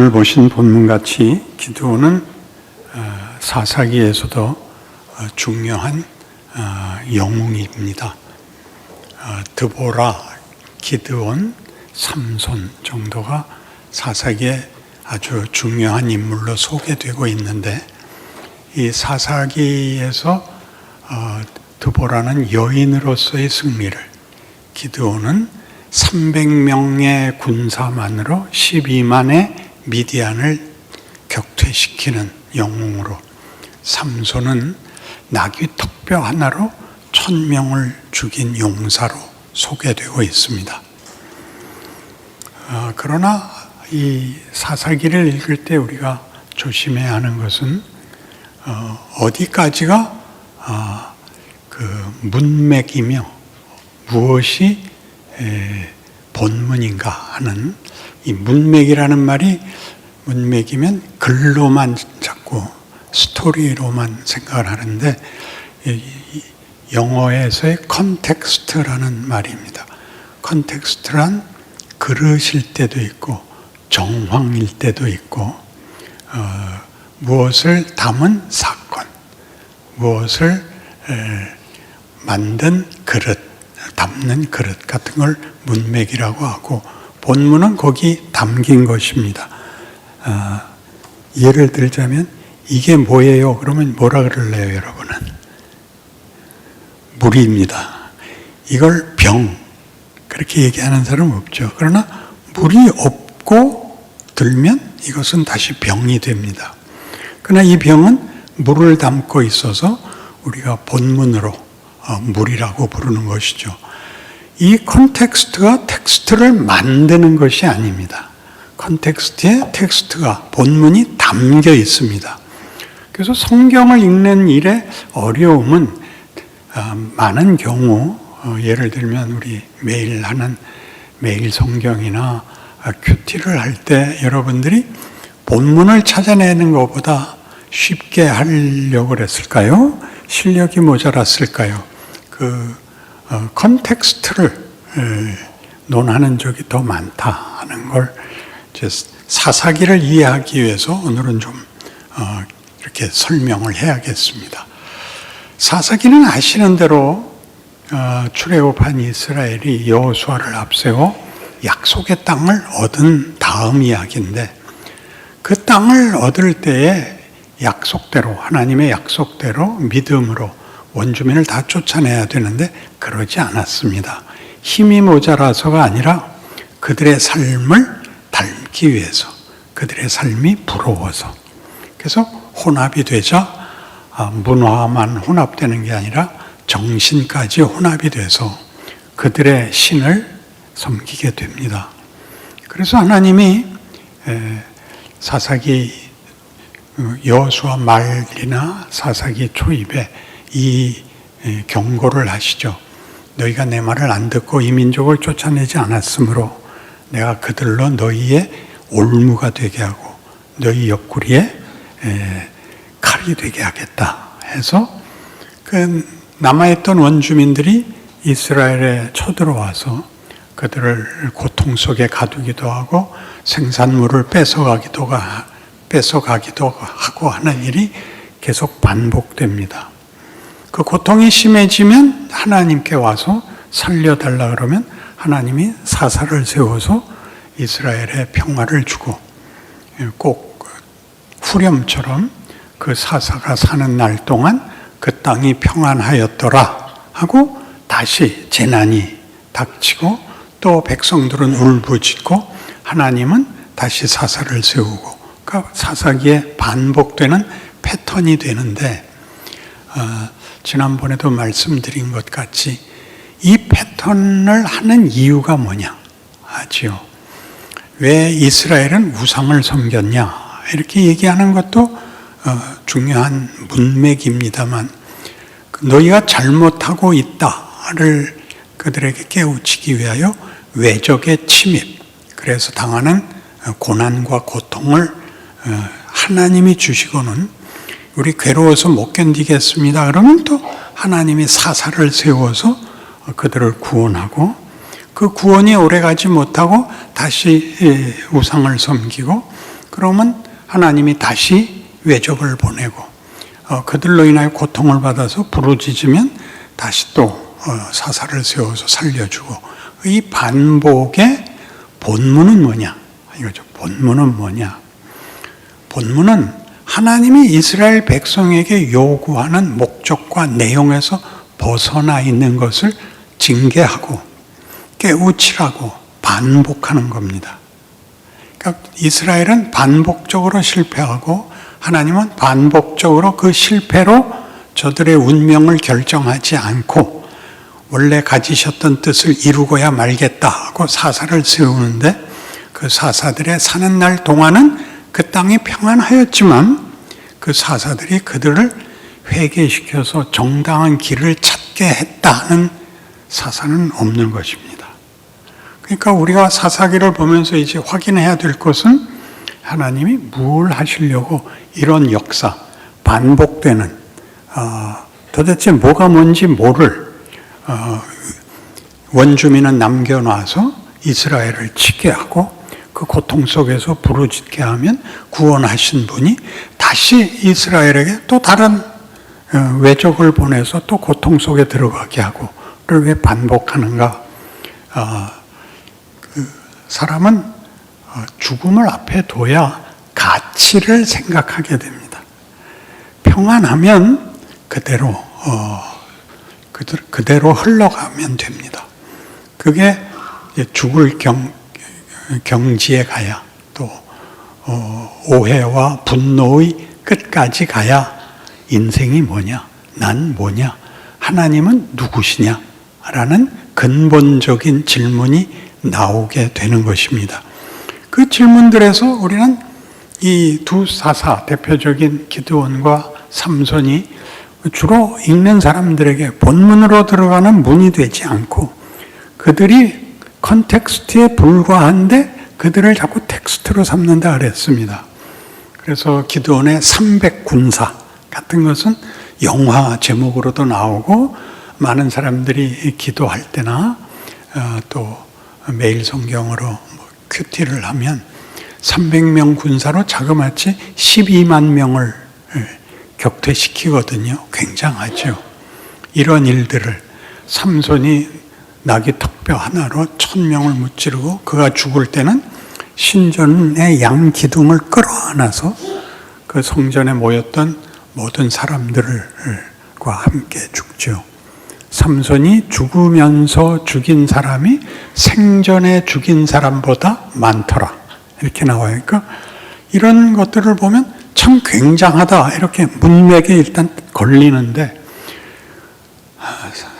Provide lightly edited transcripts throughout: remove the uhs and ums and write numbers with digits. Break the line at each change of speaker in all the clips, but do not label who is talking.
오늘 보신 본문같이 기드온은 사사기에서도 중요한 영웅입니다. 드보라, 기드온, 삼손 정도가 사사기에 아주 중요한 인물로 소개되고 있는데, 이 사사기에서 드보라는 여인으로서의 승리를, 기드온은 300명의 군사만으로 12만의 미디안을 격퇴시키는 영웅으로, 삼손은 나귀 턱뼈 하나로 1000명을 죽인 용사로 소개되고 있습니다. 그러나 이 사사기를 읽을 때 우리가 조심해야 하는 것은 어디까지가 그 문맥이며 무엇이 본문인가 하는, 이 문맥이라는 말이, 문맥이면 글로만 자꾸 스토리로만 생각을 하는데, 영어에서의 컨텍스트라는 말입니다. 컨텍스트란 그릇일 때도 있고 정황일 때도 있고, 무엇을 담은 사건, 무엇을 만든 그릇, 담는 그릇 같은 걸 문맥이라고 하고, 본문은 거기 담긴 것입니다. 예를 들자면 이게 뭐예요? 그러면 뭐라 그럴래요, 여러분은? 물입니다. 이걸 병, 그렇게 얘기하는 사람 없죠. 그러나 물이 없고 들면 이것은 다시 병이 됩니다. 그러나 이 병은 물을 담고 있어서 우리가 본문으로 물이라고 부르는 것이죠. 이 컨텍스트가 텍스트를 만드는 것이 아닙니다. 컨텍스트에 텍스트가, 본문이 담겨 있습니다. 그래서 성경을 읽는 일의 어려움은 많은 경우, 예를 들면 우리 매일 하는 매일 성경이나 큐티를 할 때 여러분들이 본문을 찾아내는 것보다 쉽게 하려고 그랬을까요? 실력이 모자랐을까요? 컨텍스트를 논하는 적이 더 많다는 걸 사사기를 이해하기 위해서 오늘은 좀 이렇게 설명을 해야겠습니다. 사사기는 아시는 대로 출애굽한 이스라엘이 여호수아를 앞세워 약속의 땅을 얻은 다음 이야기인데, 그 땅을 얻을 때에 약속대로, 하나님의 약속대로 믿음으로 원주민을 다 쫓아내야 되는데 그러지 않았습니다. 힘이 모자라서가 아니라 그들의 삶을 닮기 위해서, 그들의 삶이 부러워서. 그래서 혼합이 되자 문화만 혼합되는 게 아니라 정신까지 혼합이 돼서 그들의 신을 섬기게 됩니다. 그래서 하나님이 사사기 여호수아 말이나 사사기 초입에 이 경고를 하시죠. 너희가 내 말을 안 듣고 이 민족을 쫓아내지 않았으므로 내가 그들로 너희의 올무가 되게 하고 너희 옆구리에 칼이 되게 하겠다 해서, 그 남아있던 원주민들이 이스라엘에 쳐들어와서 그들을 고통 속에 가두기도 하고 생산물을 뺏어가기도 하고 하는 일이 계속 반복됩니다. 그 고통이 심해지면 하나님께 와서 살려달라 그러면 하나님이 사사를 세워서 이스라엘에 평화를 주고, 꼭 후렴처럼 그 사사가 사는 날 동안 그 땅이 평안하였더라 하고 다시 재난이 닥치고 또 백성들은 울부짖고 하나님은 다시 사사를 세우고, 그러니까 사사기에 반복되는 패턴이 되는데, 지난번에도 말씀드린 것 같이 이 패턴을 하는 이유가 뭐냐 하지요. 왜 이스라엘은 우상을 섬겼냐 이렇게 얘기하는 것도 중요한 문맥입니다만, 너희가 잘못하고 있다를 그들에게 깨우치기 위하여 외적의 침입, 그래서 당하는 고난과 고통을 하나님이 주시고는 우리 괴로워서 못 견디겠습니다 그러면 또 하나님이 사사를 세워서 그들을 구원하고, 그 구원이 오래가지 못하고 다시 우상을 섬기고 그러면 하나님이 다시 외적을 보내고 그들로 인하여 고통을 받아서 부르짖으면 다시 또 사사를 세워서 살려주고, 이 반복의 본문은 뭐냐? 이거죠. 본문은 뭐냐? 본문은 하나님이 이스라엘 백성에게 요구하는 목적과 내용에서 벗어나 있는 것을 징계하고 깨우치라고 반복하는 겁니다. 그러니까 이스라엘은 반복적으로 실패하고 하나님은 반복적으로 그 실패로 저들의 운명을 결정하지 않고 원래 가지셨던 뜻을 이루고야 말겠다 하고 사사를 세우는데, 그 사사들의 사는 날 동안은 그 땅이 평안하였지만 그 사사들이 그들을 회개시켜서 정당한 길을 찾게 했다는 사사는 없는 것입니다. 그러니까 우리가 사사기를 보면서 이제 확인해야 될 것은 하나님이 뭘 하시려고 이런 역사, 반복되는 도대체 뭐가 뭔지 모를 원주민은 남겨놔서 이스라엘을 치게 하고 그 고통 속에서 부르짖게 하면 구원하신 분이 다시 이스라엘에게 또 다른 외적을 보내서 또 고통 속에 들어가게 하고, 그걸 왜 반복하는가? 사람은 죽음을 앞에 둬야 가치를 생각하게 됩니다. 평안하면 그대로 흘러가면 됩니다. 그게 죽을 경지에 가야, 또 오해와 분노의 끝까지 가야 인생이 뭐냐, 난 뭐냐, 하나님은 누구시냐 라는 근본적인 질문이 나오게 되는 것입니다. 그 질문들에서 우리는 이 두 사사, 대표적인 기드온과 삼손이 주로 읽는 사람들에게 본문으로 들어가는 문이 되지 않고, 그들이 컨텍스트에 불과한데 그들을 자꾸 텍스트로 삼는다 그랬습니다. 그래서 기드온의 300군사 같은 것은 영화 제목으로도 나오고, 많은 사람들이 기도할 때나 또 매일 성경으로 큐티를 하면 300명 군사로 자그마치 12만 명을 격퇴시키거든요. 굉장하죠. 이런 일들을 삼손이 나귀 턱뼈 하나로 1000명을 무찌르고, 그가 죽을 때는 신전의 양 기둥을 끌어안아서 그 성전에 모였던 모든 사람들과 함께 죽죠. 삼손이 죽으면서 죽인 사람이 생전에 죽인 사람보다 많더라, 이렇게 나와요. 그러니까 이런 것들을 보면 참 굉장하다, 이렇게 문맥에 일단 걸리는데,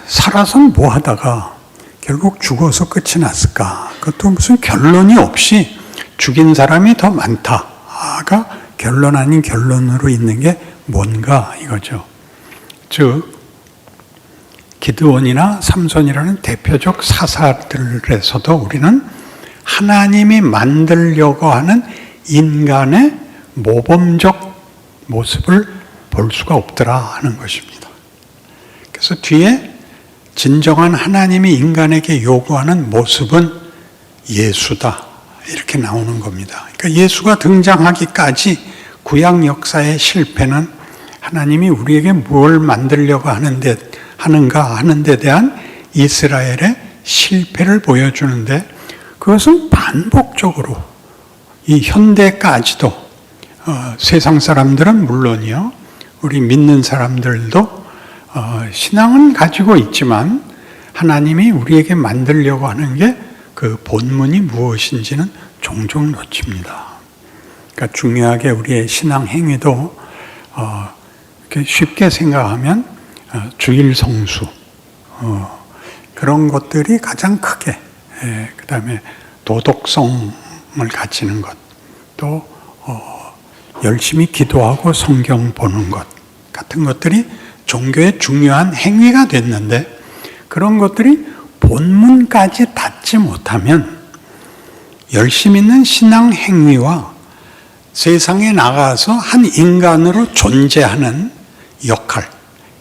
살아선 뭐 하다가 결국 죽어서 끝이 났을까? 그것도 무슨 결론이 없이 죽인 사람이 더 많다가 결론 아닌 결론으로 있는 게 뭔가 이거죠. 즉 기드온이나 삼손이라는 대표적 사사들에서도 우리는 하나님이 만들려고 하는 인간의 모범적 모습을 볼 수가 없더라 하는 것입니다. 그래서 뒤에 진정한 하나님이 인간에게 요구하는 모습은 예수다, 이렇게 나오는 겁니다. 그러니까 예수가 등장하기까지 구약 역사의 실패는 하나님이 우리에게 뭘 만들려고 하는가 하는 데 대한 이스라엘의 실패를 보여주는데, 그것은 반복적으로 이 현대까지도 세상 사람들은 물론이요, 우리 믿는 사람들도 신앙은 가지고 있지만 하나님이 우리에게 만들려고 하는 게 그 본문이 무엇인지는 종종 놓칩니다. 그러니까 중요하게 우리의 신앙 행위도 이렇게 쉽게 생각하면 주일 성수, 그런 것들이 가장 크게, 그 다음에 도덕성을 갖추는 것, 또 열심히 기도하고 성경 보는 것 같은 것들이 종교의 중요한 행위가 됐는데, 그런 것들이 본문까지 닿지 못하면 열심 있는 신앙 행위와 세상에 나가서 한 인간으로 존재하는 역할,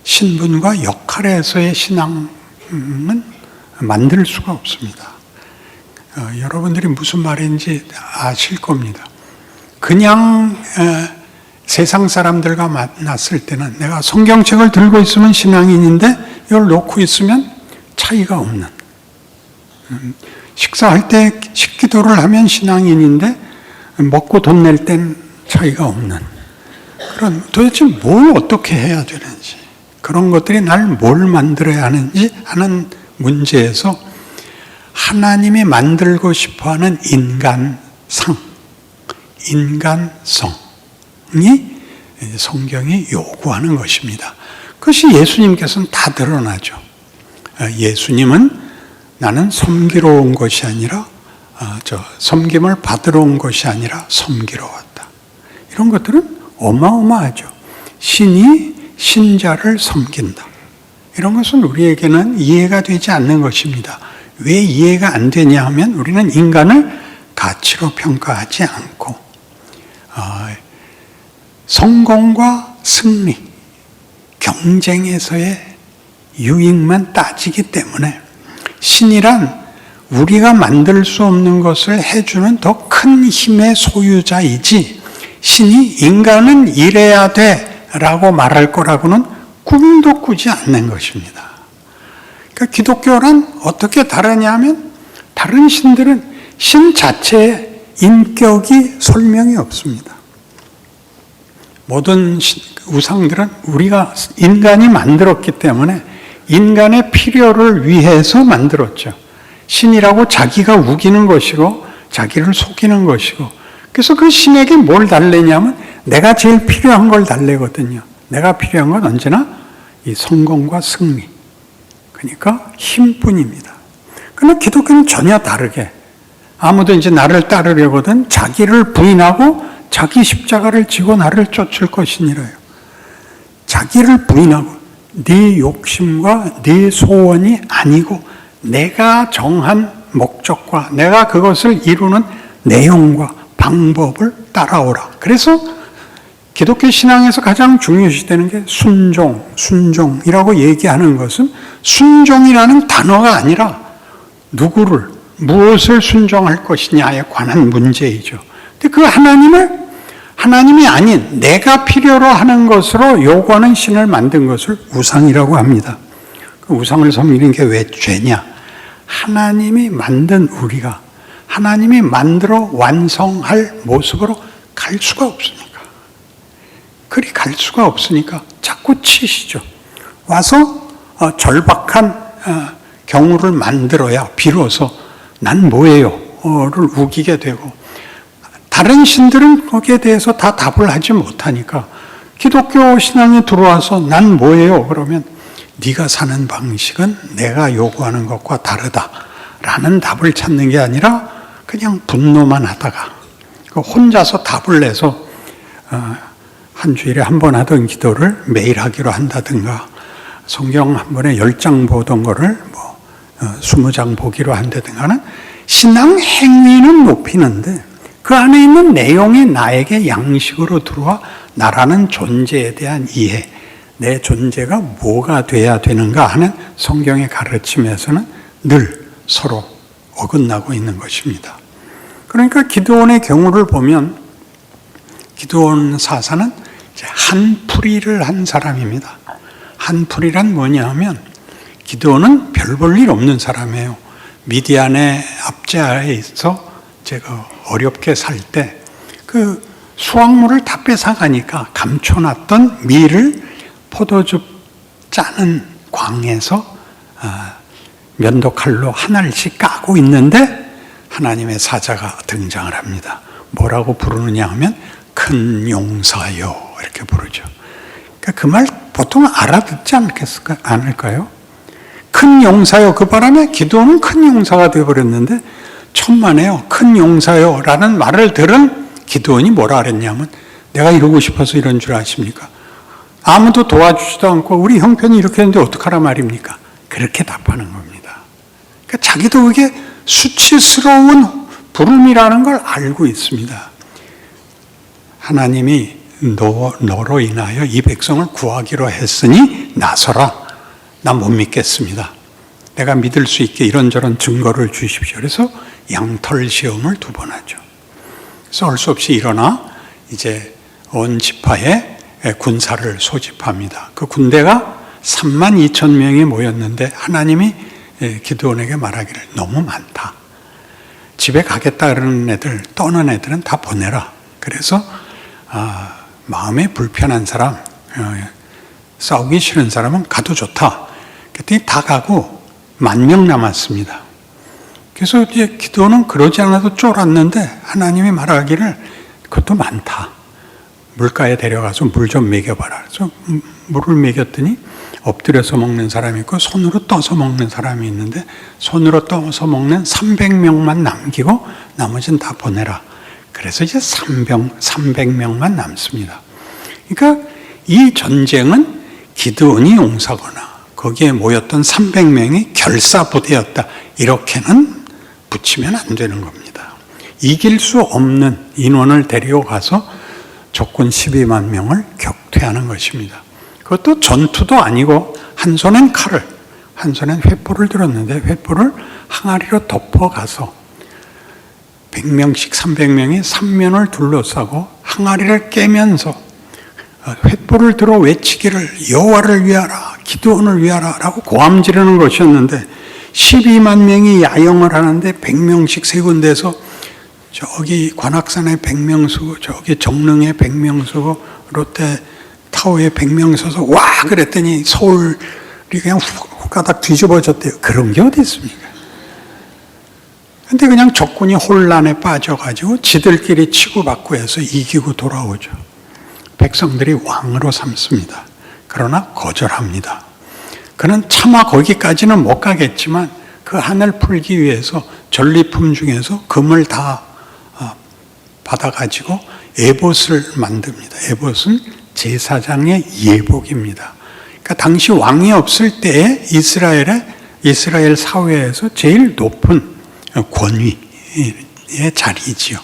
신분과 역할에서의 신앙은 만들 수가 없습니다. 여러분들이 무슨 말인지 아실 겁니다. 그냥 세상 사람들과 만났을 때는 내가 성경책을 들고 있으면 신앙인인데 이걸 놓고 있으면 차이가 없는, 식사할 때 식기도를 하면 신앙인인데 먹고 돈 낼 땐 차이가 없는 그런, 도대체 뭘 어떻게 해야 되는지, 그런 것들이 날 뭘 만들어야 하는지 하는 문제에서 하나님이 만들고 싶어하는 인간성이 성경이 요구하는 것입니다. 그것이 예수님께서는 다 드러나죠. 예수님은 나는 섬기러 온 것이 아니라 섬김을 받으러 온 것이 아니라 섬기러 왔다. 이런 것들은 어마어마하죠. 신이 신자를 섬긴다. 이런 것은 우리에게는 이해가 되지 않는 것입니다. 왜 이해가 안 되냐 하면 우리는 인간을 가치로 평가하지 않고 성공과 승리, 경쟁에서의 유익만 따지기 때문에 신이란 우리가 만들 수 없는 것을 해주는 더 큰 힘의 소유자이지, 신이 인간은 이래야 돼 라고 말할 거라고는 꿈도 꾸지 않는 것입니다. 그러니까 기독교란 어떻게 다르냐 하면 다른 신들은 신 자체의 인격이 설명이 없습니다. 모든 우상들은 우리가 인간이 만들었기 때문에 인간의 필요를 위해서 만들었죠. 신이라고 자기가 우기는 것이고 자기를 속이는 것이고, 그래서 그 신에게 뭘 달래냐면 내가 제일 필요한 걸 달래거든요. 내가 필요한 건 언제나 이 성공과 승리, 그러니까 힘뿐입니다. 그러나 기독교는 전혀 다르게, 아무도 이제 나를 따르려거든 자기를 부인하고 자기 십자가를 지고 나를 쫓을 것이니라요. 자기를 부인하고 네 욕심과 네 소원이 아니고 내가 정한 목적과 내가 그것을 이루는 내용과 방법을 따라오라. 그래서 기독교 신앙에서 가장 중요시되는 게 순종이라고 얘기하는 것은 순종이라는 단어가 아니라 누구를, 무엇을 순종할 것이냐에 관한 문제이죠. 근데 그 하나님이 아닌 내가 필요로 하는 것으로 요구하는 신을 만든 것을 우상이라고 합니다. 그 우상을 섬기는 게 왜 죄냐? 하나님이 만든 우리가 하나님이 만들어 완성할 모습으로 갈 수가 없으니까. 그리 갈 수가 없으니까 자꾸 치시죠. 와서 절박한 경우를 만들어야 비로소 난 뭐예요?를 우기게 되고, 다른 신들은 거기에 대해서 다 답을 하지 못하니까 기독교 신앙에 들어와서 난 뭐예요? 그러면 네가 사는 방식은 내가 요구하는 것과 다르다라는 답을 찾는 게 아니라 그냥 분노만 하다가 혼자서 답을 내서 한 주일에 한 번 하던 기도를 매일 하기로 한다든가, 성경 한 번에 10장 보던 거를 20장 보기로 한다든가 하는 신앙 행위는 높이는데 그 안에 있는 내용이 나에게 양식으로 들어와 나라는 존재에 대한 이해, 내 존재가 뭐가 돼야 되는가 하는 성경의 가르침에서는 늘 서로 어긋나고 있는 것입니다. 그러니까 기드온의 경우를 보면 기드온 사사는 한풀이를 한 사람입니다. 한풀이란 뭐냐 하면 기드온은 별 볼 일 없는 사람이에요. 미디안의 압제하에서 제가 어렵게 살 때 그 수확물을 다 뺏어가니까 감춰놨던 밀을 포도즙 짜는 광에서 면도칼로 하나씩 까고 있는데 하나님의 사자가 등장을 합니다. 뭐라고 부르느냐 하면 큰 용사요 이렇게 부르죠. 그러니까 그 말 보통 알아듣지 않을까요? 큰 용사요. 그 바람에 기드온은 큰 용사가 되어버렸는데 천만에요. 큰 용사요 라는 말을 들은 기드온이 뭐라 그랬냐면 내가 이러고 싶어서 이런 줄 아십니까? 아무도 도와주지도 않고 우리 형편이 이렇게 했는데 어떡하란 말입니까? 그렇게 답하는 겁니다. 그러니까 자기도 그게 수치스러운 부름이라는 걸 알고 있습니다. 하나님이 너로 인하여 이 백성을 구하기로 했으니 나서라. 나 못 믿겠습니다. 내가 믿을 수 있게 이런저런 증거를 주십시오. 그래서 양털 시험을 2번 하죠. 그래서 할 수 없이 일어나 이제 온 지파에 군사를 소집합니다. 그 군대가 32,000명이 모였는데 하나님이 기드온에게 말하기를 너무 많다. 집에 가겠다 그러는 애들, 떠는 애들은 다 보내라. 그래서 마음에 불편한 사람, 싸우기 싫은 사람은 가도 좋다. 그랬더니 다 가고 10,000명 남았습니다. 그래서 이제 기드온은 그러지 않아도 쫄았는데 하나님이 말하기를 그것도 많다. 물가에 데려가서 물 좀 먹여봐라. 그래서 물을 먹였더니 엎드려서 먹는 사람이 있고 손으로 떠서 먹는 사람이 있는데 손으로 떠서 먹는 300명만 남기고 나머지는 다 보내라. 그래서 이제 300명만 남습니다. 그러니까 이 전쟁은 기드온이 용사거나 거기에 모였던 300명이 결사부대였다. 이렇게는 붙이면 안 되는 겁니다. 이길 수 없는 인원을 데리고 가서 적군 12만 명을 격퇴하는 것입니다. 그것도 전투도 아니고 한 손엔 칼을, 한 손엔 횃불을 들었는데 횃불을 항아리로 덮어가서 100명씩 300명이 삼면을 둘러싸고 항아리를 깨면서 횃불을 들어 외치기를 여호와를 위하라, 기드온을 위하라 라고 고함 지르는 것이었는데 12만 명이 야영을 하는데 100명씩 세 군데서 저기 관악산에 100명 서고 저기 정릉에 100명 서고 롯데 타워에 100명 서서 와 그랬더니 서울이 그냥 후가닥 뒤집어졌대요. 그런 게 어디 있습니까? 근데 그냥 적군이 혼란에 빠져가지고 지들끼리 치고받고 해서 이기고 돌아오죠. 백성들이 왕으로 삼습니다. 그러나 거절합니다. 그는 차마 거기까지는 못 가겠지만 그 한을 풀기 위해서 전리품 중에서 금을 다 받아가지고 에봇을 만듭니다. 에봇은 제사장의 예복입니다. 그러니까 당시 왕이 없을 때에 이스라엘 사회에서 제일 높은 권위의 자리지요.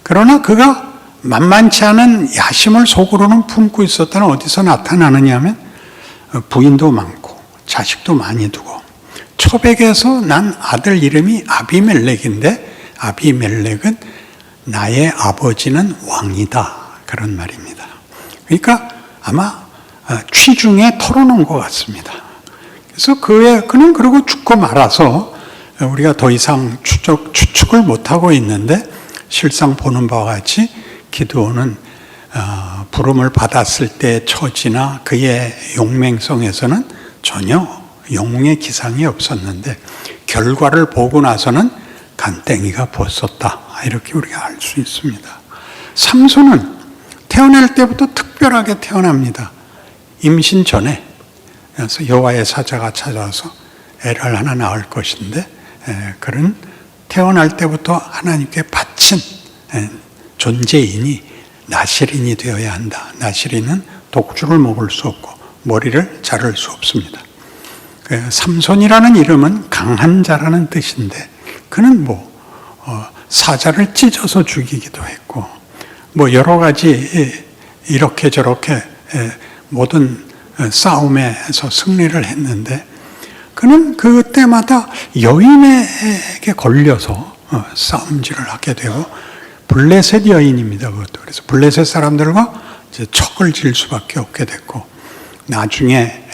그러나 그가 만만치 않은 야심을 속으로는 품고 있었다는 어디서 나타나느냐 하면 부인도 많고 자식도 많이 두고 초백에서 난 아들 이름이 아비멜렉인데 아비멜렉은 나의 아버지는 왕이다. 그런 말입니다. 그러니까 아마 취중에 털어놓은 것 같습니다. 그래서 그는 그러고 죽고 말아서 우리가 더 이상 추측을 못하고 있는데 실상 보는 바와 같이 기드온은 부름을 받았을 때의 처지나 그의 용맹성에서는 전혀 영웅의 기상이 없었는데 결과를 보고 나서는 간땡이가 벗었다. 이렇게 우리가 알 수 있습니다. 삼손은 태어날 때부터 특별하게 태어납니다. 임신 전에 그래서 여호와의 사자가 찾아와서 애를 하나 낳을 것인데 그는 태어날 때부터 하나님께 바친 존재이니 나실인이 되어야 한다. 나실인은 독주를 먹을 수 없고 머리를 자를 수 없습니다. 삼손이라는 이름은 강한 자라는 뜻인데 그는 사자를 찢어서 죽이기도 했고 여러 가지 이렇게 저렇게 모든 싸움에서 승리를 했는데 그는 그때마다 여인에게 걸려서 싸움질을 하게 되고 블레셋 여인입니다. 그것도. 그래서 블레셋 사람들과 이제 척을 질 수밖에 없게 됐고 나중에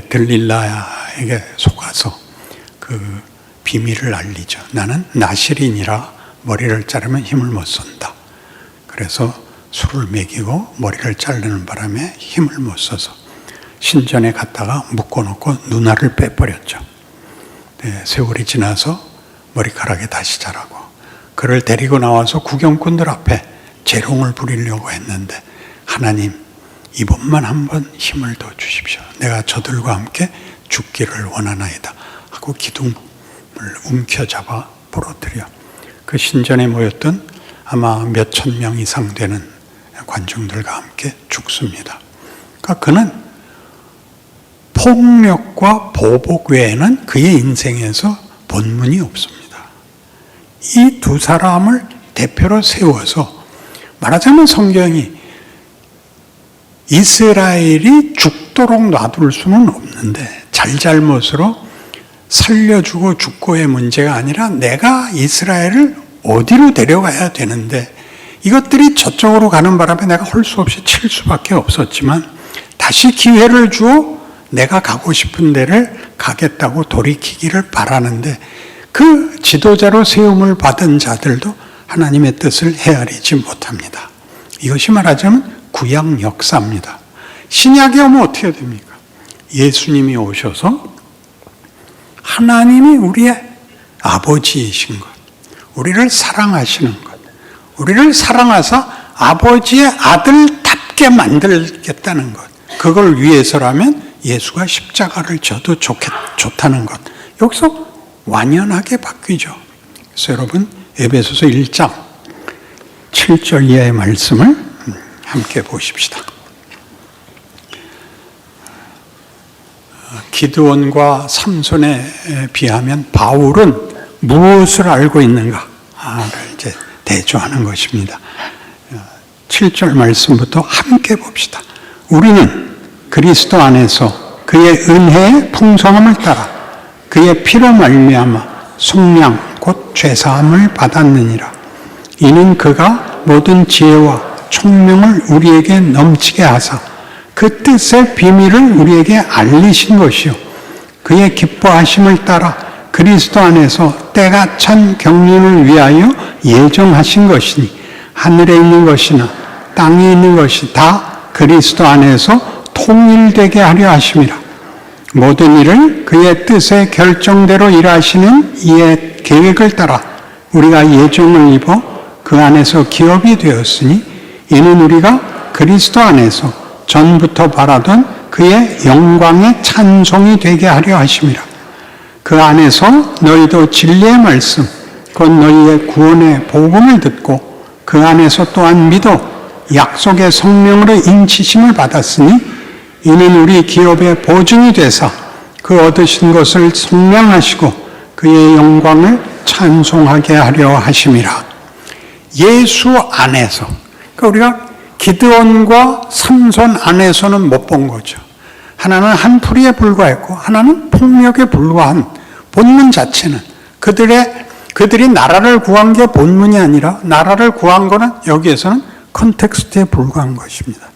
들릴라에게 속아서 그 비밀을 알리죠. 나는 나실인이라 머리를 자르면 힘을 못 쓴다. 그래서 술을 먹이고 머리를 자르는 바람에 힘을 못 써서 신전에 갔다가 묶어놓고 눈알을 빼버렸죠. 세월이 지나서 머리카락이 다시 자라고 그를 데리고 나와서 구경꾼들 앞에 재롱을 부리려고 했는데 하나님 이번만 한번 힘을 더 주십시오. 내가 저들과 함께 죽기를 원하나이다 하고 기둥을 움켜잡아 부러뜨려 그 신전에 모였던 아마 몇천 명 이상 되는 관중들과 함께 죽습니다. 그러니까 그는 폭력과 보복 외에는 그의 인생에서 본문이 없습니다. 이 두 사람을 대표로 세워서 말하자면 성경이 이스라엘이 죽도록 놔둘 수는 없는데 잘잘못으로 살려주고 죽고의 문제가 아니라 내가 이스라엘을 어디로 데려가야 되는데 이것들이 저쪽으로 가는 바람에 내가 할 수 없이 칠 수밖에 없었지만 다시 기회를 주어 내가 가고 싶은 데를 가겠다고 돌이키기를 바라는데 그 지도자로 세움을 받은 자들도 하나님의 뜻을 헤아리지 못합니다. 이것이 말하자면 구약 역사입니다. 신약에 오면 어떻게 됩니까? 예수님이 오셔서 하나님이 우리의 아버지이신 것, 우리를 사랑하시는 것, 우리를 사랑하사 아버지의 아들답게 만들겠다는 것, 그걸 위해서라면 예수가 십자가를 져도 좋다는 것, 여기서 완연하게 바뀌죠. 그래서 여러분 에베소서 1장 7절 이하의 말씀을 함께 보십시다. 기드온과 삼손에 비하면 바울은 무엇을 알고 있는가를 이제 대조하는 것입니다. 7절 말씀부터 함께 봅시다. 우리는 그리스도 안에서 그의 은혜의 풍성함을 따라 그의 피로 말미암아 속량 곧 죄사함을 받았느니라. 이는 그가 모든 지혜와 총명을 우리에게 넘치게 하사 그 뜻의 비밀을 우리에게 알리신 것이요 그의 기뻐하심을 따라 그리스도 안에서 때가 찬 경륜을 위하여 예정하신 것이니 하늘에 있는 것이나 땅에 있는 것이 다 그리스도 안에서 통일되게 하려 하심이라. 모든 일을 그의 뜻의 결정대로 일하시는 이의 계획을 따라 우리가 예정을 입어 그 안에서 기업이 되었으니 이는 우리가 그리스도 안에서 전부터 바라던 그의 영광의 찬송이 되게 하려 하심이라. 그 안에서 너희도 진리의 말씀 곧 너희의 구원의 복음을 듣고 그 안에서 또한 믿어 약속의 성령으로 인치심을 받았으니 이는 우리 기업의 보증이 되사 그 얻으신 것을 성량하시고 그의 영광을 찬송하게 하려 하심이라. 예수 안에서, 그러니까 우리가 기드온과 삼손 안에서는 못 본 거죠. 하나는 한풀이에 불과했고 하나는 폭력에 불과한 본문 자체는 그들이 나라를 구한 게 본문이 아니라 나라를 구한 거는 여기에서는 컨텍스트에 불과한 것입니다.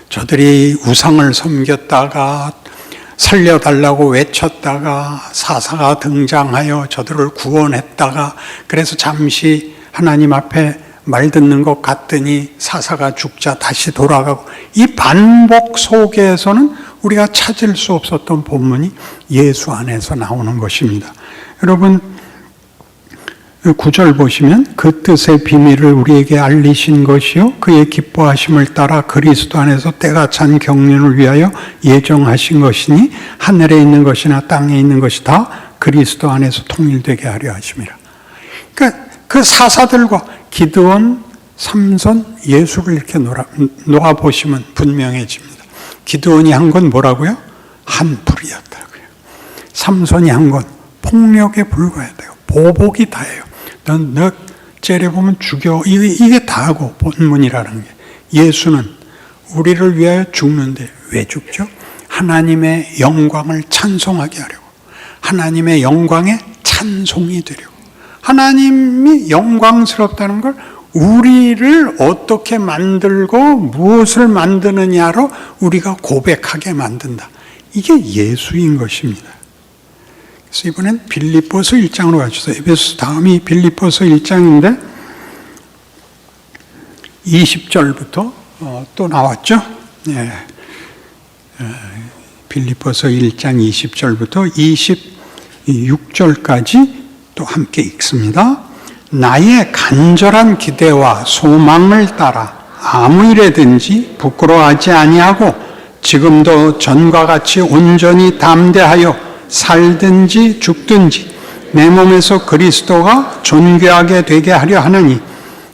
저들이 우상을 섬겼다가 살려달라고 외쳤다가 사사가 등장하여 저들을 구원했다가 그래서 잠시 하나님 앞에 말 듣는 것 같더니 사사가 죽자 다시 돌아가고 이 반복 속에서는 우리가 찾을 수 없었던 본문이 예수 안에서 나오는 것입니다. 여러분 9절 보시면 그 뜻의 비밀을 우리에게 알리신 것이요 그의 기뻐하심을 따라 그리스도 안에서 때가 찬 경륜을 위하여 예정하신 것이니 하늘에 있는 것이나 땅에 있는 것이 다 그리스도 안에서 통일되게 하려 하심이라. 그러니까 그 사사들과 기드온, 삼손, 예수를 이렇게 놓아보시면 분명해집니다. 기드온이 한 건 뭐라고요? 한풀이였다고요. 삼손이 한 건 폭력에 불과했다고. 보복이 다예요. 너 째려보면 죽여. 이게 다고 본문이라는 게. 예수는 우리를 위하여 죽는데 왜 죽죠? 하나님의 영광을 찬송하게 하려고. 하나님의 영광에 찬송이 되려고. 하나님이 영광스럽다는 걸 우리를 어떻게 만들고 무엇을 만드느냐로 우리가 고백하게 만든다. 이게 예수인 것입니다. 그래서 이번엔 빌립보서 1장으로 가주세요. 에베소 다음이 빌립보서 1장인데 20절부터 또 나왔죠. 네. 빌립보서 1장 20절부터 26절까지 또 함께 읽습니다. 나의 간절한 기대와 소망을 따라 아무 일에든지 부끄러워하지 아니하고 지금도 전과 같이 온전히 담대하여 살든지 죽든지 내 몸에서 그리스도가 존귀하게 되게 하려 하느니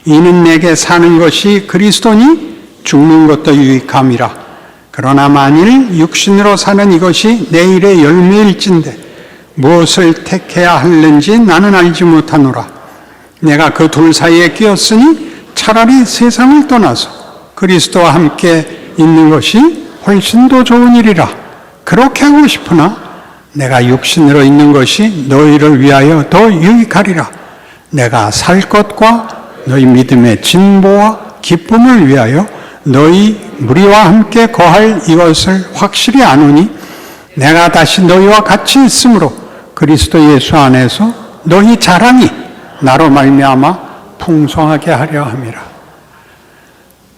이는 내게 사는 것이 그리스도니 죽는 것도 유익함이라. 그러나 만일 육신으로 사는 이것이 내일의 열매일진데 무엇을 택해야 할는지 나는 알지 못하노라. 내가 그 둘 사이에 끼었으니 차라리 세상을 떠나서 그리스도와 함께 있는 것이 훨씬 더 좋은 일이라. 그렇게 하고 싶으나 내가 육신으로 있는 것이 너희를 위하여 더 유익하리라. 내가 살 것과 너희 믿음의 진보와 기쁨을 위하여 너희 무리와 함께 거할 이것을 확실히 아노니 내가 다시 너희와 같이 있으므로 그리스도 예수 안에서 너희 자랑이 나로 말미암아 풍성하게 하려 함이라.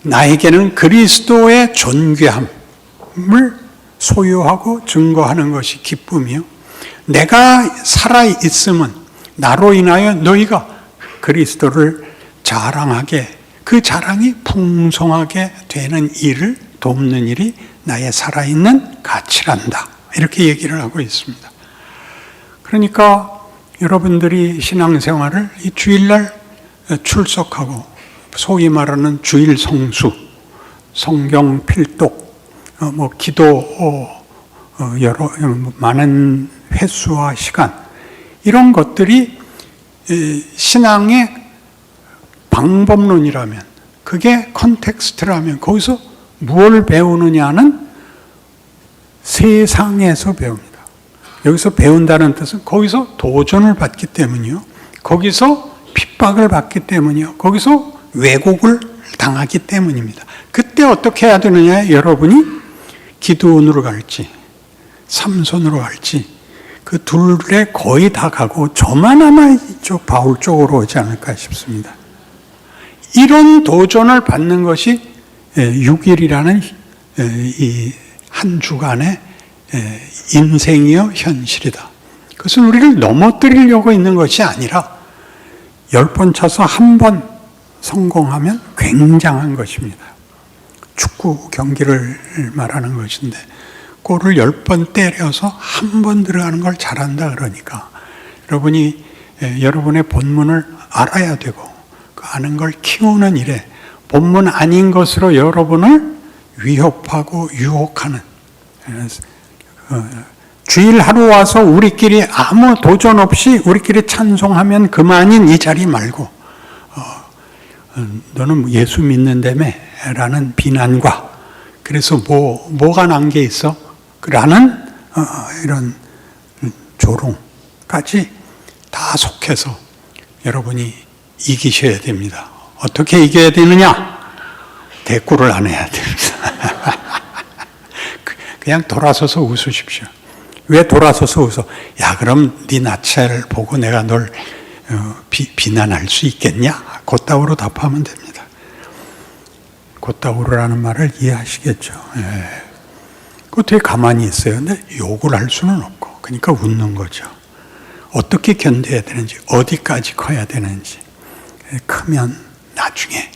나에게는 그리스도의 존귀함을 소유하고 증거하는 것이 기쁨이요, 내가 살아있음은 나로 인하여 너희가 그리스도를 자랑하게, 그 자랑이 풍성하게 되는 일을 돕는 일이 나의 살아있는 가치란다, 이렇게 얘기를 하고 있습니다. 그러니까 여러분들이 신앙생활을 이 주일날 출석하고 소위 말하는 주일 성수, 성경 필독, 기도 여러 많은 횟수와 시간, 이런 것들이 신앙의 방법론이라면, 그게 컨텍스트라면 거기서 무엇을 배우느냐는 세상에서 배웁니다. 여기서 배운다는 뜻은 거기서 도전을 받기 때문이요, 거기서 핍박을 받기 때문이요, 거기서 왜곡을 당하기 때문입니다. 그때 어떻게 해야 되느냐, 여러분이 기드온으로 갈지 삼손으로 갈지 그 둘에 거의 다 가고 저만 아마 이쪽 바울 쪽으로 오지 않을까 싶습니다. 이런 도전을 받는 것이 6일이라는 이 한 주간의 인생이요 현실이다. 그것은 우리를 넘어뜨리려고 있는 것이 아니라 10번 쳐서 1번 성공하면 굉장한 것입니다. 축구 경기를 말하는 것인데 골을 10번 때려서 1번 들어가는 걸 잘한다 그러니까 여러분이 여러분의 본문을 알아야 되고 그 아는 걸 키우는 일에 본문 아닌 것으로 여러분을 위협하고 유혹하는, 주일 하루 와서 우리끼리 아무 도전 없이 우리끼리 찬송하면 그만인 이 자리 말고 너는 예수 믿는다며 라는 비난과 그래서 뭐가 난 게 있어? 라는 이런 조롱까지 다 속해서 여러분이 이기셔야 됩니다. 어떻게 이겨야 되느냐? 대꾸를 안 해야 됩니다. 그냥 돌아서서 웃으십시오. 왜 돌아서서 웃어? 야, 그럼 네 나체를 보고 내가 널 비난할 수 있겠냐? 곧다우로 답하면 됩니다. 곧다우로라는 말을 이해하시겠죠. 어떻게 가만히 있어요? 근데 욕을 할 수는 없고, 그러니까 웃는 거죠. 어떻게 견뎌야 되는지, 어디까지 커야 되는지. 크면 나중에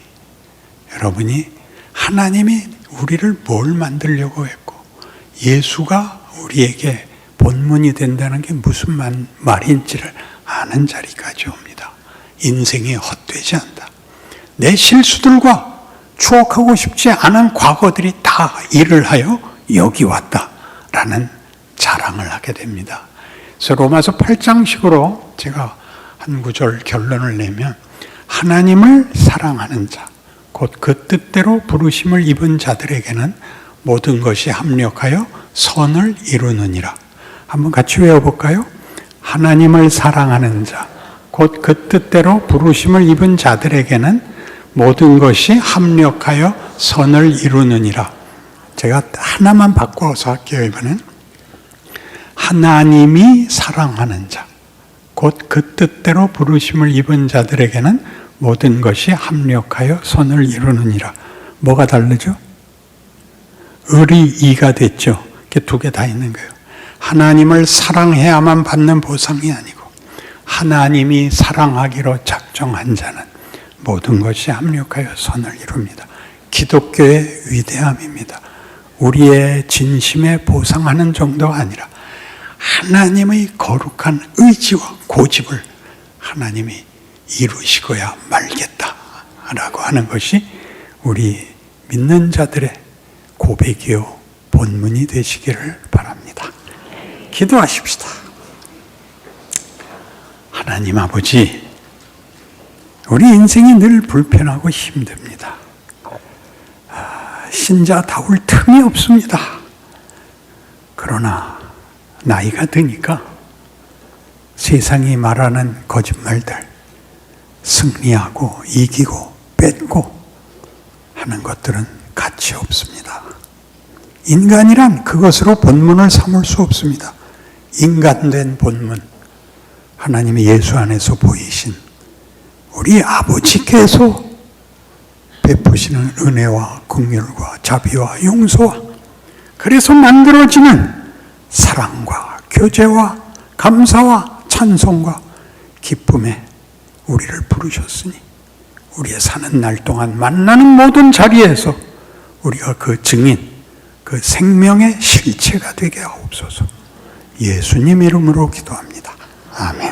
여러분이 하나님이 우리를 뭘 만들려고 했고 예수가 우리에게 본문이 된다는 게 무슨 말인지를 아는 자리까지 옵니다. 인생이 헛되지 않다. 내 실수들과 추억하고 싶지 않은 과거들이 다 일을 하여 여기 왔다라는 자랑을 하게 됩니다. 그래서 로마서 8장식으로 제가 한 구절 결론을 내면 하나님을 사랑하는 자, 곧 그 뜻대로 부르심을 입은 자들에게는 모든 것이 합력하여 선을 이루느니라. 한번 같이 외워볼까요? 하나님을 사랑하는 자, 곧 그 뜻대로 부르심을 입은 자들에게는 모든 것이 합력하여 선을 이루느니라. 제가 하나만 바꿔서 할게요, 이번엔. 하나님이 사랑하는 자, 곧 그 뜻대로 부르심을 입은 자들에게는 모든 것이 합력하여 선을 이루느니라. 뭐가 다르죠? 을이 이가 됐죠. 이렇게 두 개 다 있는 거예요. 하나님을 사랑해야만 받는 보상이 아니고 하나님이 사랑하기로 작정한 자는 모든 것이 합력하여 선을 이룹니다. 기독교의 위대함입니다. 우리의 진심에 보상하는 정도가 아니라 하나님의 거룩한 의지와 고집을 하나님이 이루시고야 말겠다라고 하는 것이 우리 믿는 자들의 고백이요 본문이 되시기를 바랍니다. 기도하십시다. 하나님 아버지, 우리 인생이 늘 불편하고 힘듭니다. 신자다울 틈이 없습니다. 그러나 나이가 드니까 세상이 말하는 거짓말들, 승리하고 이기고 뺏고 하는 것들은 가치 없습니다. 인간이란 그것으로 본문을 삼을 수 없습니다. 인간된 본문, 하나님의 예수 안에서 보이신 우리 아버지께서 베푸시는 은혜와 긍휼과 자비와 용서와 그래서 만들어지는 사랑과 교제와 감사와 찬송과 기쁨에 우리를 부르셨으니 우리의 사는 날 동안 만나는 모든 자리에서 우리가 그 증인, 그 생명의 실체가 되게 하옵소서. 예수님 이름으로 기도합니다. 아멘.